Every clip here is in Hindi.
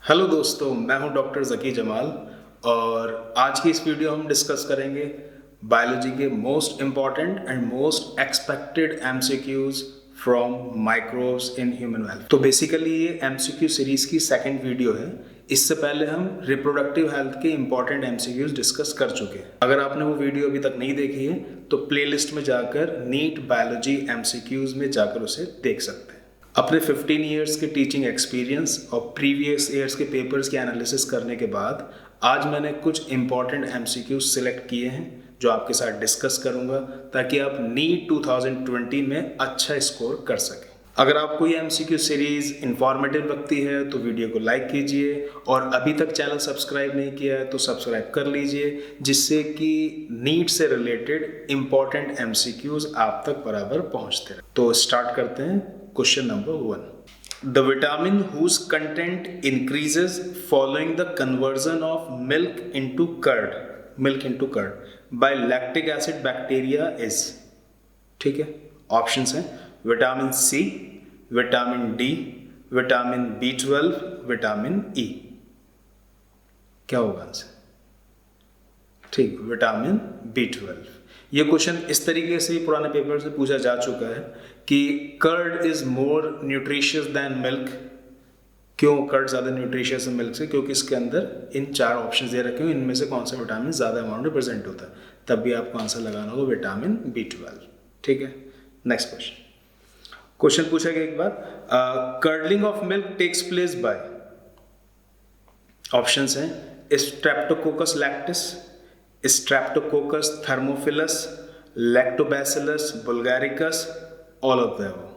हेलो दोस्तों, मैं हूं डॉक्टर ज़की जमाल और आज की इस वीडियो हम डिस्कस करेंगे बायोलॉजी के most important and most expected MCQs from microbes in human wealth. तो बेसिकली ये एमसीक्यू सीरीज की सेकंड वीडियो है। इससे पहले हम रिप्रोडक्टिव हेल्थ के इंपॉर्टेंट एमसीक्यूज डिस्कस कर चुके हैं। अगर आपने वो वीडियो अभी तक नहीं देखी है तो प्लेलिस्ट में जाकर नीट बायोलॉजी एमसीक्यूज में जाकर उसे देख सकते हैं। अपने 15 ईयर्स के टीचिंग एक्सपीरियंस और प्रीवियस ईयर्स के पेपर्स के एनालिसिस करने के बाद आज मैंने कुछ इंपॉर्टेंट एमसीक्यूज सिलेक्ट किए हैं जो आपके साथ डिस्कस करूंगा ताकि आप नीट 2020 में अच्छा स्कोर कर सकें। अगर आपको ये एमसीक्यू सीरीज इंफॉर्मेटिव लगती है तो वीडियो को लाइक कीजिए और अभी तक चैनल सब्सक्राइब नहीं किया है तो सब्सक्राइब कर लीजिए, जिससे कि नीट से रिलेटेड इंपॉर्टेंट एमसीक्यूज आप तक बराबर पहुंचते रहे। तो स्टार्ट करते हैं। Question number 1. The vitamin whose content increases following the conversion of milk into curd by lactic acid bacteria is, ठीक है, ऑप्शंस हैं vitamin C, vitamin D, vitamin B12, vitamin E. क्या होगा आंसर? ठीक, विटामिन B12। ये क्वेश्चन इस तरीके से पुराने पेपर से पूछा जा चुका है कि curd is more nutritious than milk. क्यों कर्ड ज़्यादा न्यूट्रिशियस है मिल्क से? क्योंकि इसके अंदर इन 4 ऑप्शन दे रखे हैं, इनमें से कौन सा विटामिन ज़्यादा अमाउंट में प्रेजेंट होता है, तब भी आपको आंसर लगाना होगा विटामिन B12। ठीक है, नेक्स्ट क्वेश्चन पूछा गया एक बार, curdling of milk takes place by, options हैं streptococcus lactis, streptococcus thermophilus, lactobacillus bulgaricus, all of the above.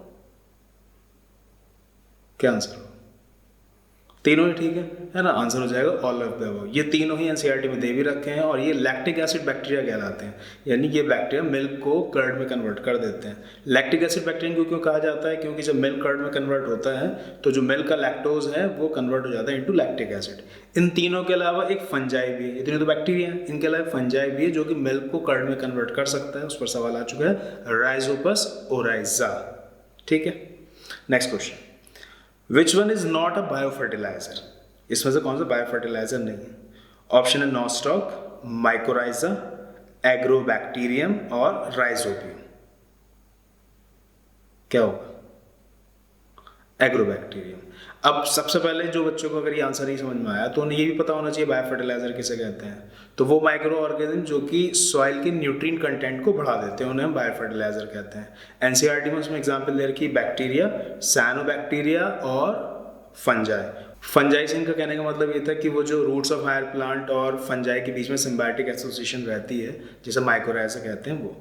क्या आंसर हो? तीनों ही ठीक है ना? आंसर हो जाएगा ऑल ऑफ द अबव। ये तीनों ही एनसीईआरटी में दे भी रखे हैं और ये लैक्टिक एसिड बैक्टीरिया कहलाते हैं, यानी ये बैक्टीरिया मिल्क को कर्ड में कन्वर्ट कर देते हैं। लैक्टिक एसिड बैक्टीरिया को क्यों कहा जाता है? क्योंकि जब मिल्क कर्ड में कन्वर्ट होता है तो जो मिल्क का लैक्टोज है वो कन्वर्ट हो जाता है इनटू लैक्टिक एसिड। इन तीनों के अलावा एक फंजाई भी है, ये तीनों तो बैक्टीरिया है, इनके अलावा फंजाई भी है जो कि मिल्क को कर्ड में कन्वर्ट कर सकता है। उस पर सवाल आ चुका है, राइजोपस ओराइजा। ठीक है, next question, which one is not a biofertilizer? इसमें से कौन सा बायोफर्टिलाइजर नहीं है? ऑप्शन है नॉस्टॉक, माइकोराइजा, एग्रोबैक्टीरियम और राइजोबियम। क्या होगा? एग्रोबैक्टीरियम। अब सबसे पहले जो बच्चों को अगर ये आंसर नहीं समझ में आया तो उन्हें ये भी पता होना चाहिए बायोफर्टिलाइजर किसे कहते हैं। तो वो माइक्रो ऑर्गेनिज्म जो कि सॉइल के न्यूट्रिएंट कंटेंट को बढ़ा देते हैं उन्हें हम बायोफर्टिलाइजर कहते हैं। एनसीईआरटी में उसमें एग्जांपल दे रखी बैक्टीरिया, साइनोबैक्टीरिया और फंजाई। फंजाई से इनका कहने का मतलब ये था कि वो जो रूट्स ऑफ हायर प्लांट और फंजाई के बीच में सिम्बायोटिक एसोसिएशन रहती है जिसे माइकोराइजा कहते हैं वो।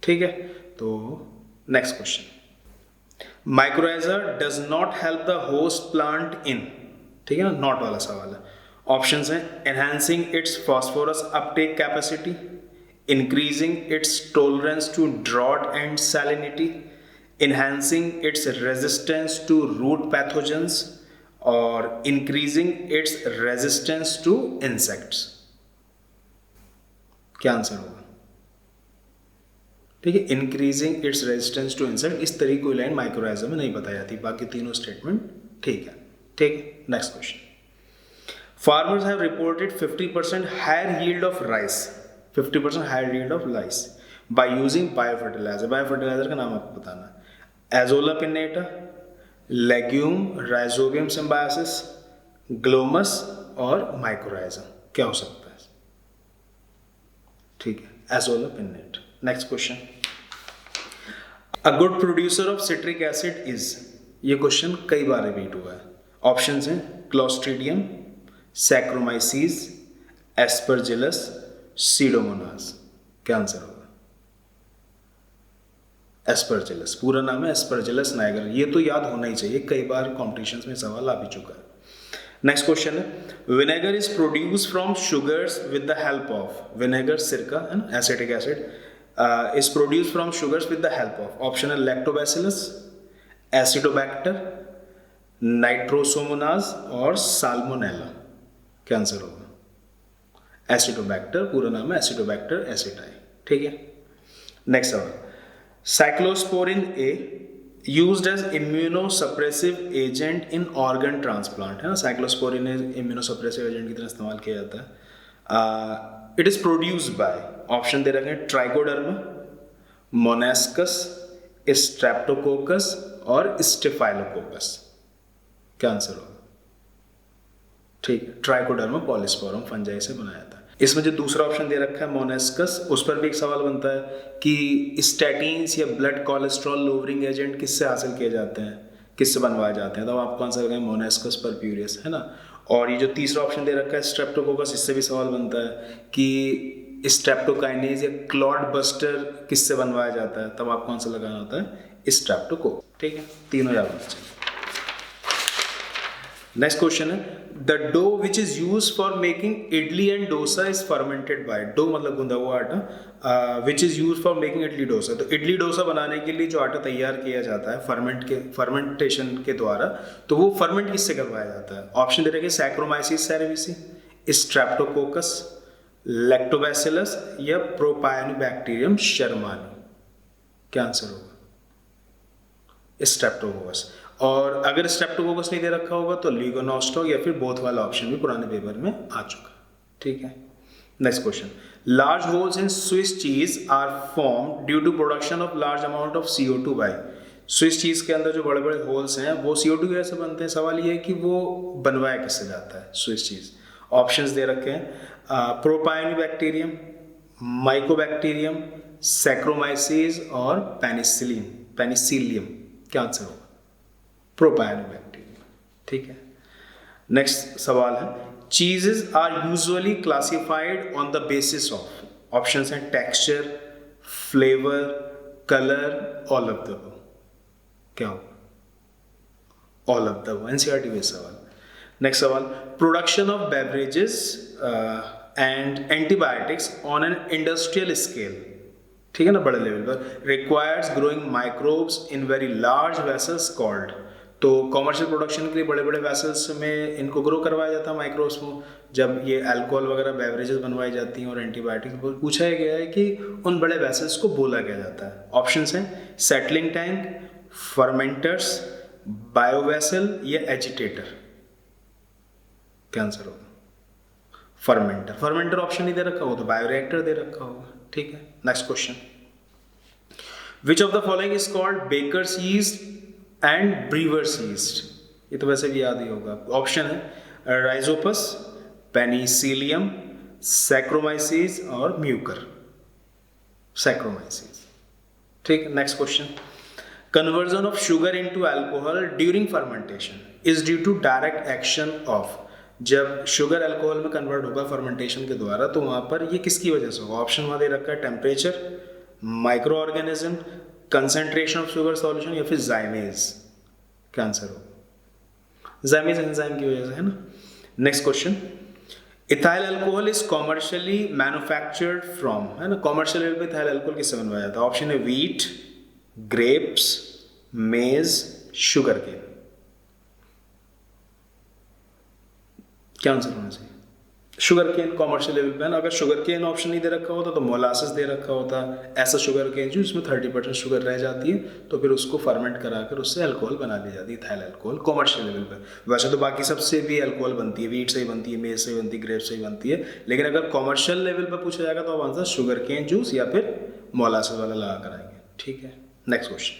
ठीक है, तो next question, mycorrhiza does not help the host plant in, ठीक है ना, नॉट वाला सवाल है। ऑप्शंस हैं enhancing its phosphorus uptake capacity, increasing its tolerance to drought and salinity, enhancing its resistance to root pathogens और increasing its resistance to insects। क्या आंसर होगा? ठीक है, increasing its resistance to insect. इस तरह की लाइन माइक्रोराइजा में नहीं बताई जाती, बाकी तीनों स्टेटमेंट ठीक है। ठीक, next question, farmers have reported 50% higher yield of rice, 50% higher yield of rice by using biofertilizer. Biofertilizer का नाम आपको बताना है, azolla pinnata, legume, rhizobium symbiosis, glomus और माइक्रोराइजा। क्या हो सकता है? ठीक है, एजोला पिन्नेटा। Next question, a good producer of citric acid is, ये क्वेश्चन कई बार रिपीट हुआ है। ऑप्शंस हैं क्लोस्ट्रीडियम, सैक्रोमाइसीज, एस्परजिलस, सीडोमोनास। क्या आंसर होगा? एस्परजिलस, पूरा नाम है एस्परजिलस नाइगर। ये तो याद होना ही चाहिए, कई बार कॉम्पिटिशन्स में सवाल आ भी चुका है। नेक्स्ट क्वेश्चन है, vinegar is produce from sugars with the help of, vinegar सिरका है ना, acetic acid, is produce from sugars with the help of. Option है लैक्टोबैसिलस, एसिडोबैक्टर, नाइट्रोसोमोनाज और साल्मोनेला। क्या आंसर होगा? एसिडोबैक्टर, पूरा नाम है एसिडोबैक्टर एसिटाई। ठीक है, नेक्स्ट सवाल, cyclosporin A used as immunosuppressive agent in organ transplant, है ना, साइक्लोस्पोरिन इम्यूनोसप्रेसिव एजेंट की तरह इस्तेमाल किया जाता है। It is produced by, option दे रखे हैं, ट्राइकोडर्मा, मोनेस्कस, स्ट्रेप्टोकोकस और स्टेफाइलोकोकस। क्या आंसर होगा? ठीक है, ट्राइकोडर्मा पॉलीस्पोरम फंजाई से बनाया था। इसमें जो दूसरा ऑप्शन दे रखा है मोनेस्कस, उस पर भी एक सवाल बनता है कि स्टैटिन्स या ब्लड कोलेस्ट्रॉल लोअरिंग एजेंट किससे हासिल किए जाते हैं, किससे बनवाए जाते हैं, तो आपको आंसर करेंगे मोनेस्कस परप्यूरियस, है ना। और ये जो तीसरा ऑप्शन दे रखा है स्ट्रेप्टोकोकस, इससे भी सवाल बनता है कि स्ट्रेप्टोकाइनेज या क्लॉट बस्टर किससे बनवाया जाता है, तब आपको आंसर लगाना होता है स्ट्रेप्टोकोकस। ठीक है, तीनों याद होना चाहिए। नेक्स्ट क्वेश्चन है, the dough which is use for making idli and dosa is fermented by, dough मतलब गूंदा हुआ आटा, which is use for making idli dosa. तो इडली डोसा बनाने के लिए जो आटा तैयार किया जाता है फर्मेंटेशन के द्वारा, तो वो फर्मेंट किससे करवाया जाता है? ऑप्शन दे रखे सैक्रोमाइसिस सेरेविसी, स्ट्रेप्टोकोकस, लैक्टोबैसिलस या प्रोपायोनिबैक्टीरियम शर्मानी। क्या आंसर होगा? स्ट्रेप्टोकोकस। और अगर स्ट्रेप्टोकोकस नहीं दे रखा होगा तो लीगोनोस्टोक या फिर बोथ वाला ऑप्शन भी पुराने पेपर में आ चुका। ठीक है, next question, large holes in Swiss cheese are form due to production of large amount of CO2 by. Swiss cheese के अंदर जो बड़े बड़े होल्स हैं वो CO2 की वजह से बनते हैं। सवाल ये है कि वो बनवाया किससे जाता है स्विस चीज। ऑप्शंस दे रखे हैं, प्रोपायोनिबैक्टीरियम, माइकोबैक्टीरियम, सैक्रोमाइसिस और पेनिसिलियम। क्या आंसर होगा? प्रोपायोनिबैक्टीरियम। ठीक है, नेक्स्ट सवाल है, cheeses are usually classified on the basis of, options हैं texture, flavour, colour, all of the above. क्या होगा? All of the above, NCERT based सवाल। नेक्स्ट सवाल, production of beverages and antibiotics on an industrial scale, ठीक है ना, बड़े लेवल पर, requires growing microbes in very large vessels called. तो कॉमर्शियल प्रोडक्शन के लिए बड़े बड़े वेसल्स में इनको ग्रो करवाया जाता है माइक्रोब्स को। जब ये अल्कोहल वगैरह बेवरेजेस बनवाई जाती हैं और एंटीबायोटिक्स, पूछा गया है कि उन बड़े वेसल्स को बोला क्या जाता है। ऑप्शंस हैं सेटलिंग टैंक, फर्मेंटर्स, बायोवेसल या एजिटेटर। क्या आंसर होगा? फर्मेंटर। फर्मेंटर ऑप्शन नहीं दे रखा हो तो बायोरिएक्टर दे रखा होगा। ठीक है, next question, which of the following is called baker's yeast and brewer's yeast. ये तो वैसे भी याद ही होगा। ऑप्शन है राइजोपस, पेनिसिलियम, सैक्रोमाइसिस और म्यूकर। सैक्रोमाइसिस। ठीक है, next question, conversion of sugar into alcohol during fermentation is due to direct action of. जब शुगर अल्कोहल में कन्वर्ट होगा फर्मेंटेशन के द्वारा तो वहां पर ये किसकी वजह से होगा? ऑप्शन वहां दे रखा है temperature, micro organism, concentration of sugar solution या फिर जाइमेज। क्या आंसर होगा? जाइमेज एंजाइम की वजह से, है ना। Next question, ethyl alcohol is commercially manufactured from, है ना, कॉमर्शियल लेवल पे इथाइल अल्कोहल किससे बनवाया जाता है? ऑप्शन है व्हीट, ग्रेप्स, मेज, शुगर केन। क्या आंसर होना चाहिए? शुगर केन कॉमर्शियल लेवल पे है ना। अगर शुगर केन ऑप्शन नहीं दे रखा होता तो मोलासिस दे रखा होता, ऐसा शुगर केन जो इसमें 30% शुगर रह जाती है, तो फिर उसको फर्मेंट कराकर उससे अल्कोहल बना ली जाती है, इथाइल अल्कोहल कॉमर्शियल लेवल पे। वैसे तो बाकी सबसे भी अल्कोहल बनती है, व्हीट से ही बनती है, मेज से ही बनती है, ग्रेप से ही बनती है, लेकिन अगर कॉमर्शियल लेवल पर पूछा जाएगा तो आंसर शुगर केन जूस या फिर मोलासिस वाला लगा कराएंगे। ठीक है, next question,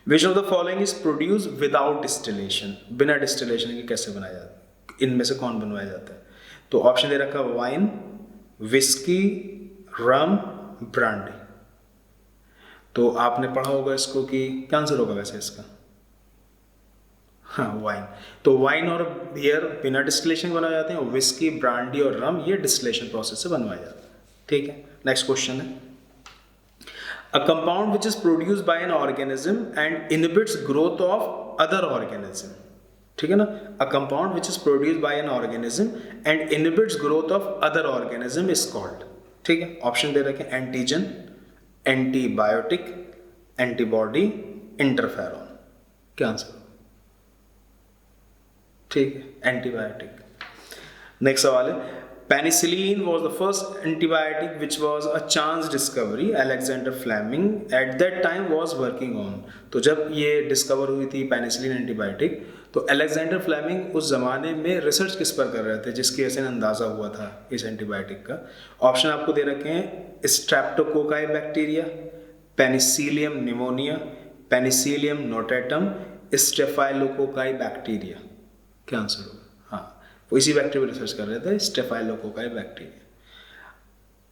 which of the following is produce without distillation. बिना डिस्टिलेशन के कैसे बनाया जाता है? इनमें से कौन बनवाया जाता है? तो ऑप्शन दे रखा वाइन, विस्की, रम, ब्रांडी। तो आपने पढ़ा होगा इसको कि क्या आंसर होगा वैसे इसका? हाँ, वाइन। तो वाइन और बियर बिना डिस्टिलेशन बनाए जाते हैं, और विस्की, ब्रांडी और रम ये डिस्टिलेशन प्रोसेस से बनवाया जाता है। ठीक है, नेक्स्ट क्वेश्चन है, a compound which is produced bye an organism and inhibits growth of other organism. ठीक है ना, a compound which is produced bye an organism and inhibits growth of other organism is called. ठीक है, ऑप्शन दे रखे एंटीजन, एंटीबायोटिक, एंटीबॉडी, इंटरफेरॉन। क्या आंसर? ठीक है, एंटीबायोटिक। नेक्स्ट सवाल है, Penicillin was the first antibiotic which was a chance discovery. Alexander Fleming at that time was working on. तो जब ये डिस्कवर हुई थी पेनिसिलिन एंटीबायोटिक, तो अलेक्जेंडर फ्लेमिंग उस जमाने में रिसर्च किस पर कर रहे थे जिसकी वजह से अंदाजा हुआ था इस एंटीबायोटिक का. ऑप्शन आपको दे रखे हैं: streptococci bacteria, Penicillium pneumonia, Penicillium notatum, staphylococci bacteria. क्या आंसर होगा? वो इसी बैक्टीरिया पर रिसर्च कर रहे थे, स्टेफाइलोकोकाई बैक्टीरिया.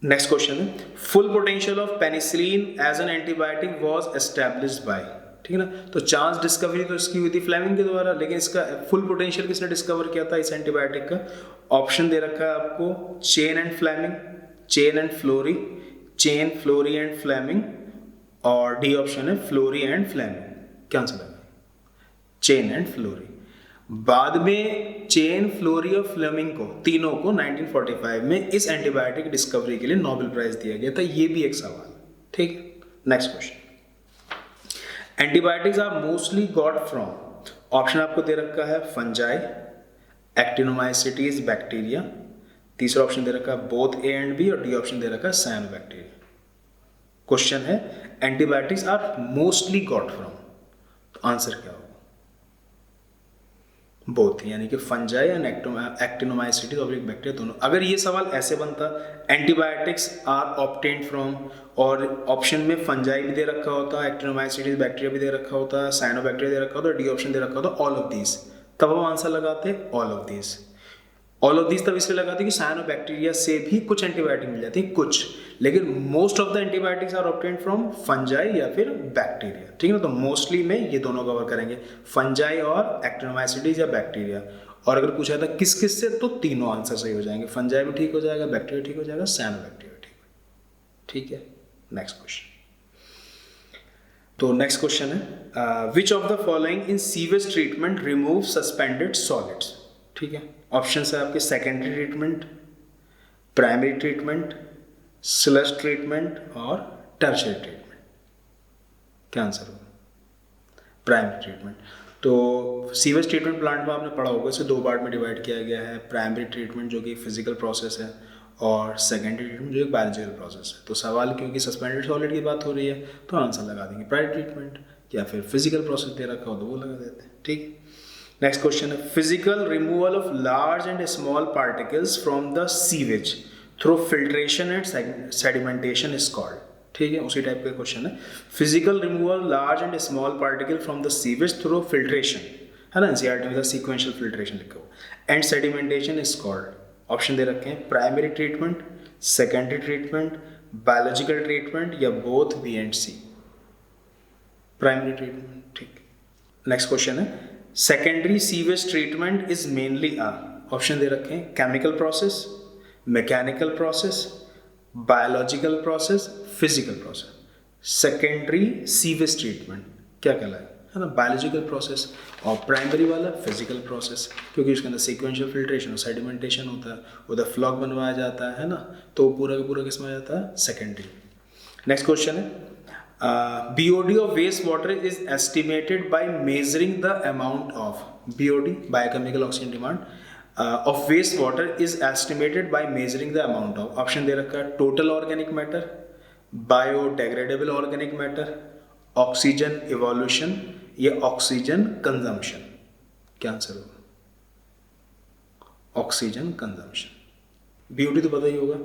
नेक्स्ट क्वेश्चन है, full potential of penicillin as an antibiotic was established by. ठीक है ना, तो चांस डिस्कवरी तो इसकी हुई थी फ्लेमिंग के द्वारा, लेकिन इसका फुल पोटेंशियल किसने डिस्कवर किया था इस एंटीबायोटिक का? ऑप्शन दे रखा है आपको: Chain and Fleming, Chain and Florey, Chain, Florey and Fleming, और डी ऑप्शन है फ्लोरी एंड फ्लेमिंग. क्या आंसर है? Chain and Florey. बाद में चेन, फ्लोरी और फ्लेमिंग को, तीनों को 1945 में इस एंटीबायोटिक डिस्कवरी के लिए नोबेल प्राइज दिया गया था. ये भी एक सवाल. ठीक है, next question. Antibiotics are mostly got from. Option आपको दे रखा है: फंजाई, एक्टिनोमाइसिटीज बैक्टीरिया, तीसरा ऑप्शन दे रखा है बोथ ए एंड बी, और डी ऑप्शन दे रखा है साइनोबैक्टीरिया. क्वेश्चन है antibiotics are mostly got from, तो आंसर क्या होगा? बोथ, यानी कि फंजाई एंड एक्टिनोमाइसिटीज और बैक्टीरिया दोनों. अगर ये सवाल ऐसे बनता एंटीबायोटिक्स आर ऑब्टेन्ड फ्रॉम, और ऑप्शन में फंजाई भी दे रखा होता, एक्टिनोमाइसिटीज बैक्टीरिया भी दे रखा होता, साइनोबैक्टीरिया दे रखा होता, डी ऑप्शन दे रखा होता ऑल ऑफ दीज, तब हम आंसर लगाते all of these. All of these तब इसलिए लगाते कि साइनोबैक्टीरिया से भी कुछ एंटीबायोटिक मिल जाती है, कुछ, लेकिन most of the antibiotics are obtained from fungi या फिर बैक्टीरिया. ठीक है ना, तो मोस्टली में ये दोनों कवर करेंगे, फंजाई और एक्टिनोमाइसिटीज या बैक्टीरिया. और अगर पूछा था किस किस से, तो तीनों आंसर सही हो जाएंगे. फंजाई भी ठीक हो जाएगा, बैक्टीरिया ठीक हो जाएगा, साइनोबैक्टीरिया ठीक हो. ठीक है, नेक्स्ट क्वेश्चन. तो नेक्स्ट क्वेश्चन है, which of the following in sewage treatment remove suspended solids. ठीक है, ऑप्शन है आपके: secondary treatment, primary treatment, sludge treatment और टर्शियरी ट्रीटमेंट. क्या आंसर होगा? Primary treatment. तो सीवेज ट्रीटमेंट प्लांट में आपने पढ़ा होगा, इसे दो पार्ट में डिवाइड किया गया है: प्राइमरी ट्रीटमेंट जो कि फिजिकल प्रोसेस है, और सेकेंडरी ट्रीटमेंट जो एक बायोलॉजिकल प्रोसेस है. तो सवाल क्योंकि सस्पेंडेड सॉलिड की बात हो रही है, तो आंसर लगा देंगे प्राइमरी ट्रीटमेंट, या फिर फिजिकल प्रोसेस दे रखा हो तो वो लगा देते हैं. ठीक. नेक्स्ट क्वेश्चन है, physical removal of large and small particles from the sewage through filtration and sedimentation is called. ठीक है, उसी टाइप का क्वेश्चन है. Physical removal large and small particle from the sewage through filtration, है ना, एनसीईआरटी में सीक्वेंशियल फिल्ट्रेशन लिखा हुआ, and sedimentation is called. Option दे रखे हैं: primary treatment, secondary treatment, biological treatment, या both b and c. Primary treatment. ठीक. नेक्स्ट क्वेश्चन है, secondary sewage treatment is mainly uh. Option दे रखे हैं: chemical process, mechanical process, biological process, physical process. Secondary sewage treatment क्या कहलाए, है ना, बायोलॉजिकल प्रोसेस, और प्राइमरी वाला फिजिकल प्रोसेस, क्योंकि उसके अंदर सीक्वेंशियल फिल्ट्रेशन और सेडिमेंटेशन होता है, उधर फ्लॉक बनवाया जाता है ना, तो पूरा का पूरा किसमें आ जाता है? सेकेंडरी. नेक्स्ट क्वेश्चन है, BOD of wastewater is estimated by measuring the amount of BOD, biochemical oxygen demand, of wastewater is estimated by measuring the amount of. Option दे रखा है: total organic matter, biodegradable organic matter, oxygen evolution, या oxygen consumption. क्या आंसर होगा? Oxygen consumption. BOD तो पता ही होगा,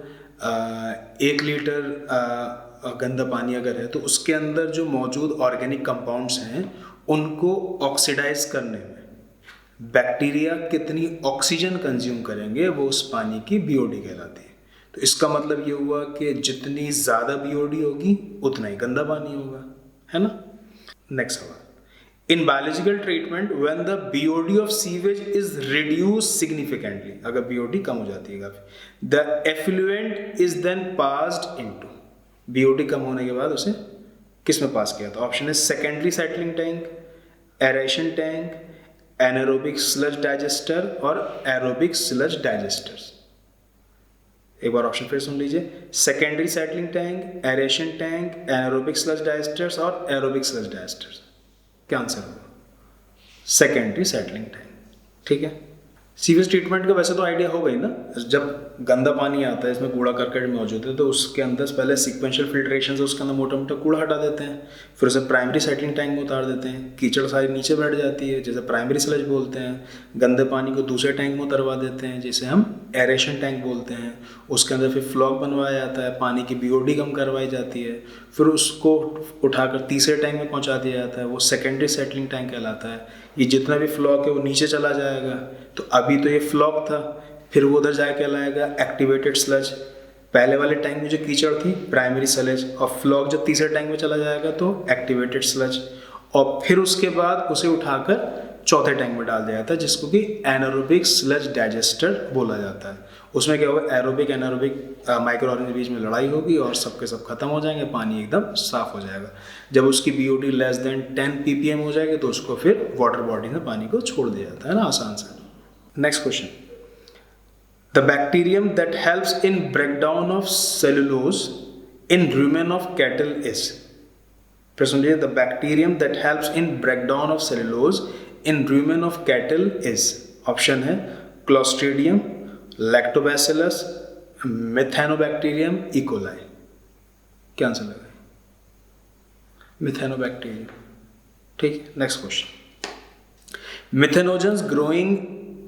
1 लीटर गंदा पानी अगर है तो उसके अंदर जो मौजूद ऑर्गेनिक कंपाउंड्स हैं उनको ऑक्सीडाइज करने में बैक्टीरिया कितनी ऑक्सीजन कंज्यूम करेंगे, वो उस पानी की BOD कहलाती है. तो इसका मतलब ये हुआ कि जितनी ज़्यादा BOD होगी उतना ही गंदा पानी होगा, है ना. नेक्स्ट सवाल, in biological treatment when the BOD of sewage is reduce significantly, अगर BOD कम हो जाती है काफ़ी, the effluent is then passed into. BOD कम होने के बाद उसे किस में पास किया था? ऑप्शन है: secondary settling tank, aeration tank, anaerobic sludge digester और एरोबिक स्लज डाइजेस्टर्स. एक बार ऑप्शन फिर सुन लीजिए: secondary settling tank, aeration tank, anaerobic sludge digesters और एरोबिक स्लज डाइजेस्टर्स. क्या आंसर होगा? Secondary settling tank. ठीक है, सीवेज ट्रीटमेंट का वैसे तो आइडिया होगा ही ना, जब गंदा पानी आता है इसमें कूड़ा करकट मौजूद है तो उसके अंदर पहले सीक्वेंशियल फिल्ट्रेशन से उसके अंदर मोटा मोटा कूड़ा हटा देते हैं, फिर उसे प्राइमरी सेटलिंग टैंक में उतार देते हैं, कीचड़ सारी नीचे बैठ जाती है जिसे प्राइमरी स्लज बोलते हैं, गंदे पानी को दूसरे टैंक में उतरवा देते हैं जिसे हम एरेशन टैंक बोलते हैं, उसके अंदर फिर फ्लॉक बनवाया जाता है, पानी की बीओडी कम करवाई जाती है, फिर उसको उठाकर तीसरे टैंक में पहुँचा दिया जाता है, वो सेकेंडरी सेटलिंग टैंक कहलाता है। ये जितना भी फ्लॉक है वो नीचे चला जाएगा, तो अभी तो ये फ्लॉक था, फिर वो उधर जाके लाएगा एक्टिवेटेड स्लज, पहले वाले टैंक में जो कीचड़ थी प्राइमरी स्लज, और फ्लॉक जब तीसरे टैंक में चला जाएगा तो एक्टिवेटेड स्लज, और फिर उसके बाद उसे उठाकर चौथे टैंक में डाल दिया जाता है जिसको कि एनारोबिक स्लज डाइजेस्टर बोला जाता है। उसमें क्या होगा, एरोबिक एनारोबिक माइक्रो ऑर्गेनिज्म के बीच में लड़ाई होगी और सबके सब खत्म हो जाएंगे, पानी एकदम साफ हो जाएगा। जब उसकी बीओडी लेस देन 10 ppm हो जाएगी तो उसको फिर वाटर बॉडी में पानी को छोड़ दिया जाता है ना, आसान से। Next question, the bacterium that helps in breakdown of cellulose in rumen of cattle is, फिर सुनिए, the bacterium that helps in breakdown of cellulose in rumen of cattle is, option है क्लोस्ट्रीडियम, लैक्टोबैसिलस, मिथेनोबैक्टीरियम, इकोलाई। क्या आंसर लगा? मिथेनोबैक्टीरियम। ठीक है, next question, methanogens growing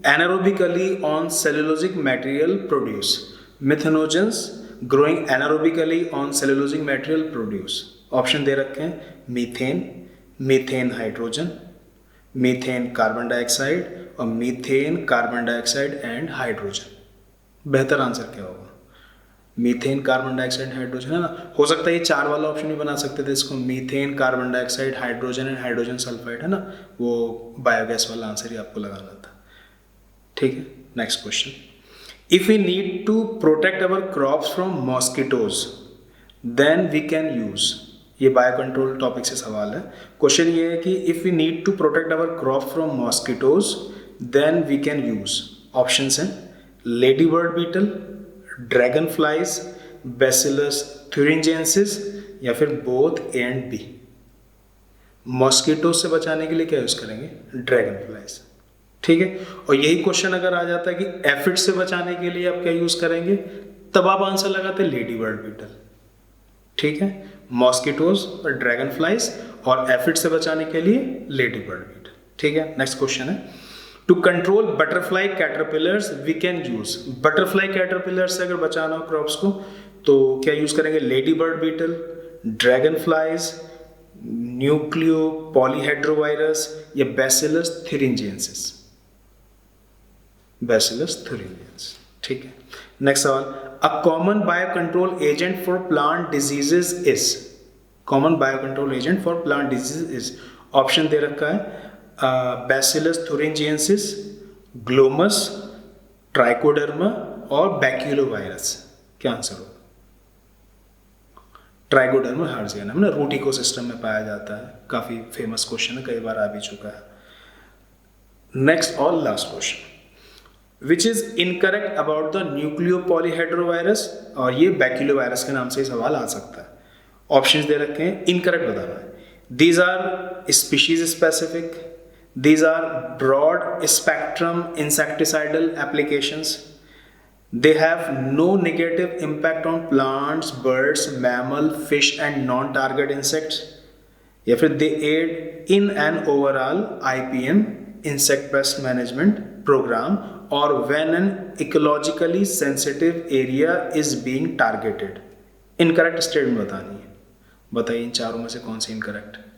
anaerobically on cellulosic material produce, methanogens growing anaerobically on cellulosic material produce, option दे रखे हैं methane, methane hydrogen, methane carbon dioxide और methane carbon dioxide and hydrogen. बेहतर आंसर क्या होगा? मीथेन कार्बन डाइऑक्साइड हाइड्रोजन, है ना। हो सकता है ये चार वाला ऑप्शन भी बना सकते थे इसको, methane carbon dioxide hydrogen and hydrogen sulphide, है ना, वो बायोगैस वाला आंसर ही आपको लगाना था। ठीक है, next question, if we need to protect our crops from mosquitoes then we can use, ये बायो कंट्रोल टॉपिक से सवाल है। क्वेश्चन ये है कि if we need to protect our crop from mosquitoes then we can use, options हैं lady bird beetle, dragon flies, bacillus thuringiensis या फिर both A and b. Mosquito से बचाने के लिए क्या यूज करेंगे? Dragon flies. ठीक है, और यही क्वेश्चन अगर आ जाता है कि एफिड से बचाने के लिए आप क्या यूज करेंगे, तब आप आंसर लगाते लेडी बर्ड बीटल। ठीक है, मॉस्किटोज और ड्रैगन फ्लाइज, और एफिड से बचाने के लिए लेडी बर्ड बीटल। ठीक है, नेक्स्ट क्वेश्चन है, to control butterfly caterpillars we can use, butterfly caterpillar से अगर बचाना हो क्रॉप्स को तो क्या यूज करेंगे? Lady bird beetle, dragon flies, nucleo polyhedrovirus या बैसिलस थुरिंजेंसिस, बैसिलस थुरिंजेंसिस। ठीक है, नेक्स्ट सवाल, a common bio control agent for plant diseases is, common bio control agent for plant disease is, option दे रखा है बैसिलस थुरिंजियंसिस, ग्लोमस, ट्राइकोडर्मा और बैक्यूलोवायरस। क्या आंसर होगा? ट्राइकोडर्मा हार्जियन है ना, रूट इकोसिस्टम में पाया जाता है, काफी फेमस क्वेश्चन है, कई बार आ भी चुका है। नेक्स्ट और last question, which is incorrect about the nucleo polyhedrovirus, और ये बैक्यूलोवायरस के नाम से ही सवाल आ सकता है। ऑप्शंस दे रखे हैं, इनकरेक्ट बताना है, these are species specific, these are broad spectrum insecticidal applications, they have no negative impact on plants, birds, mammal, fish and non-target insects, या फिर they aid in an overall IPM insect pest management program or when an ecologically sensitive area is being targeted। Incorrect statement बतानी है, बताइए इन चारों में से कौन सी इनकरेक्ट है?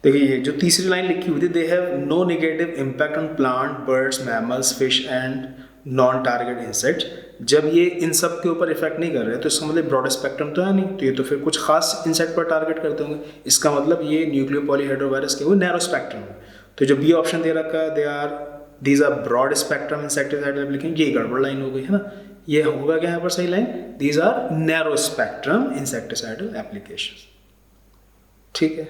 देखिए ये जो तीसरी लाइन लिखी हुई थी, they have no negative impact on plant, birds, mammals, fish and non target insect, जब ये इन सब के ऊपर इफेक्ट नहीं कर रहे तो इसका मतलब ब्रॉड स्पेक्ट्रम तो है नहीं, तो ये तो फिर कुछ खास इंसेक्ट पर टारगेट करते होंगे, इसका मतलब ये न्यूक्लियो पॉलीहेड्रोवायरस के वो नैरो स्पेक्ट्रम है। तो जो बी ऑप्शन दे रखा है, these are broad spectrum insecticidal application, ये गड़बड़ लाइन हो गई है ना, ये होगा क्या यहाँ पर सही line, these are narrow spectrum insecticidal application. ठीक है,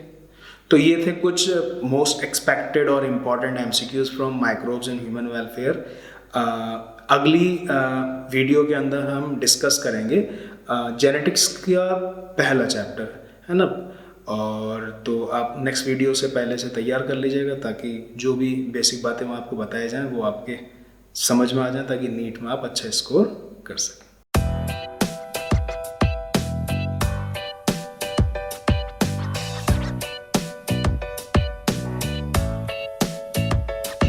तो ये थे कुछ मोस्ट एक्सपेक्टेड और important MCQs from microbes in human welfare. अगली वीडियो के अंदर हम डिस्कस करेंगे जेनेटिक्स का पहला चैप्टर, है ना, और तो आप नेक्स्ट वीडियो से पहले से तैयार कर लीजिएगा, ताकि जो भी बेसिक बातें मैं आपको बताए जाएँ वो आपके समझ में आ जाए, ताकि नीट में आप अच्छा स्कोर कर सकें।